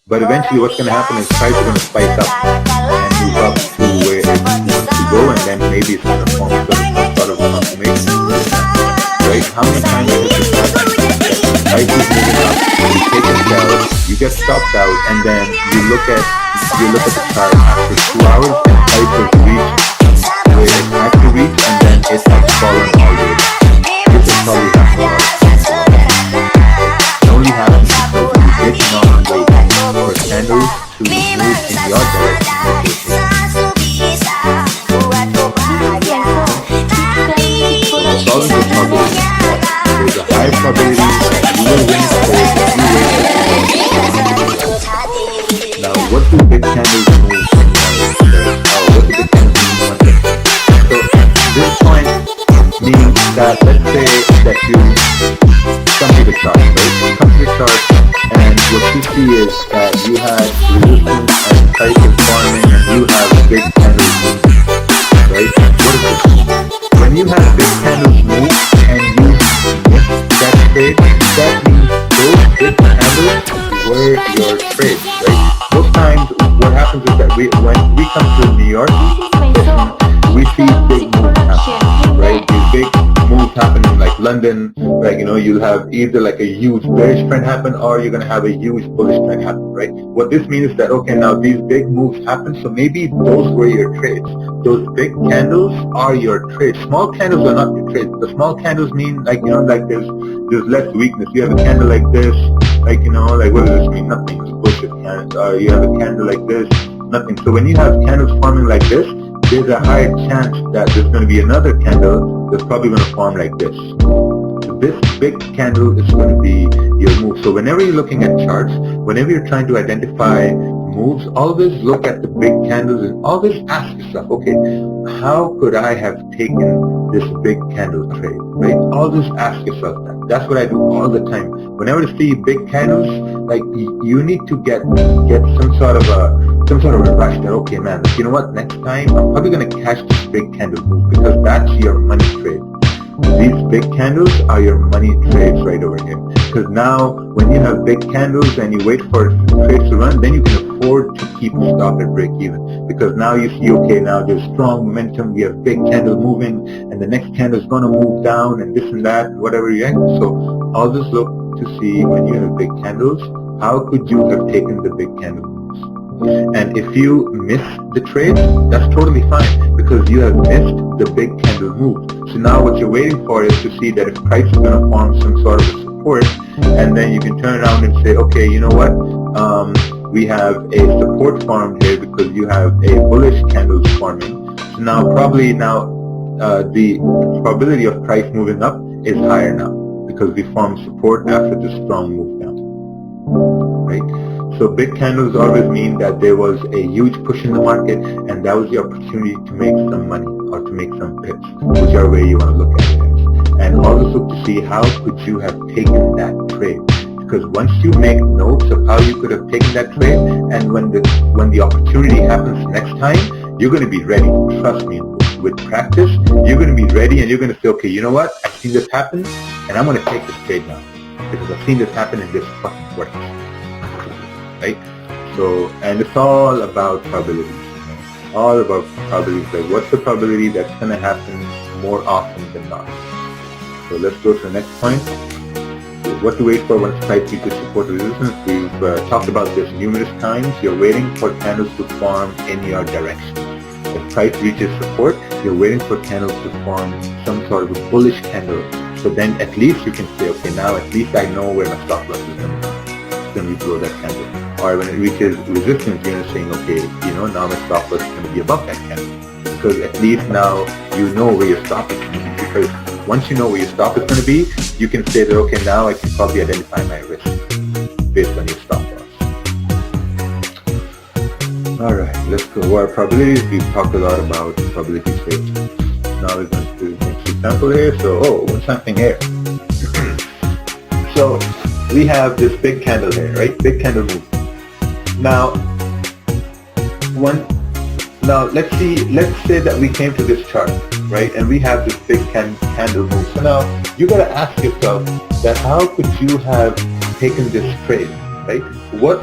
But eventually what's going to happen is price is going to spike up and move up to where it wants to go, and then maybe it's going to form some sort of confirmation. Right? How many times has this happened? That price is moving up, you take a sell, you get stopped out, and then you look at the chart after 2 hours, and price has reached where it had to reach, and then it has fallen all the way. This is probably happening a lot. It only happens because you did not wait for candles to move in your direction. Solving this problem, there's a high probability that you will win trade if you wait for candles. Now, what do big candles move in your what do big candles move on this? So, this point means that, let's say that you come to the chart, right? You come to the chart, and what you see is that you had resistance and price is forming, and you have a big candle move, right? What is this? When you have big candles move and you miss that trade, that means those big candles were your trades, right? Most times, what happens is that when we come to New York, we see big moves happen, right? These big moves happen in like London, like, you'll have either like a huge bearish trend happen, or you're going to have a huge bullish trend happen, right? What this means is that, okay, now these big moves happen, so maybe those were your trades. Those big candles are your trades. Small candles are not your trades. The small candles mean like, like there's less weakness. You have a candle like this, like, like what does this mean? Nothing. It's bullshit candles. You have a candle like this, nothing. So when you have candles forming like this, there's a higher chance that there's going to be another candle that's probably going to form like this. So this big candle is going to be your move. So whenever you're looking at charts, whenever you're trying to identify moves, always look at the big candles and always ask yourself, okay, how could I have taken this big candle trade, right? Always ask yourself that. That's what I do all the time. Whenever I see big candles, like you need to get some sort of a rush that, okay man, you know what, next time I'm probably going to catch this big candle move, because that's your money trade. These big candles are your money trades right over here. Because now when you have big candles and you wait for trades to run, then you can afford to keep a stop at break even. Because now you see, okay, now there's strong momentum, we have big candle moving, and the next candle is going to move down, and this and that, and whatever you have. So always look to see, when you have big candles, how could you have taken the big candle moves? And if you miss the trade, that's totally fine, because you have missed the big candle move. So now what you're waiting for is to see that if price is going to form some sort of a support, and then you can turn around and say, okay, you know what, we have a support formed here because you have a bullish candle forming. So now probably the probability of price moving up is higher now, because we formed support after the strong move down, right? So big candles always mean that there was a huge push in the market, and that was the opportunity to make some money or to make some pips, whichever way you want to look at it as. And always look to see how could you have taken that trade. Because once you make notes of how you could have taken that trade, and when the opportunity happens next time, you're going to be ready. Trust me, with practice, you're going to be ready, and you're going to say, okay, you know what, I've seen this happen, and I'm going to take this trade now, because I've seen this happen and this fucking works. Right? So, and it's all about probabilities, all about probabilities. Like, what's the probability that's going to happen more often than not? So let's go to the next point. So what to wait for once price reaches support resistance. We've talked about this numerous times. You're waiting for candles to form in your direction. If price reaches support, you're waiting for candles to form some sort of a bullish candle. So then at least you can say, okay, now at least I know where my stop loss is going to be. It's going to be below that candle. Or when it reaches resistance, you're saying, okay, now my stop loss is going to be above that candle. Because at least now you know where your stop is going to be. Because once you know where your stop is going to be, you can say that, okay, now I can probably identify my risk based on your stop loss. Alright, let's go. Our probabilities, we've talked a lot about probability trades. Now we're going to do the next example here. So, one something here. So, we have this big candle here, right? Big candle move. Now let's say that we came to this chart, right? And we have this big candle move. So now you got to ask yourself that how could you have taken this trade, right? What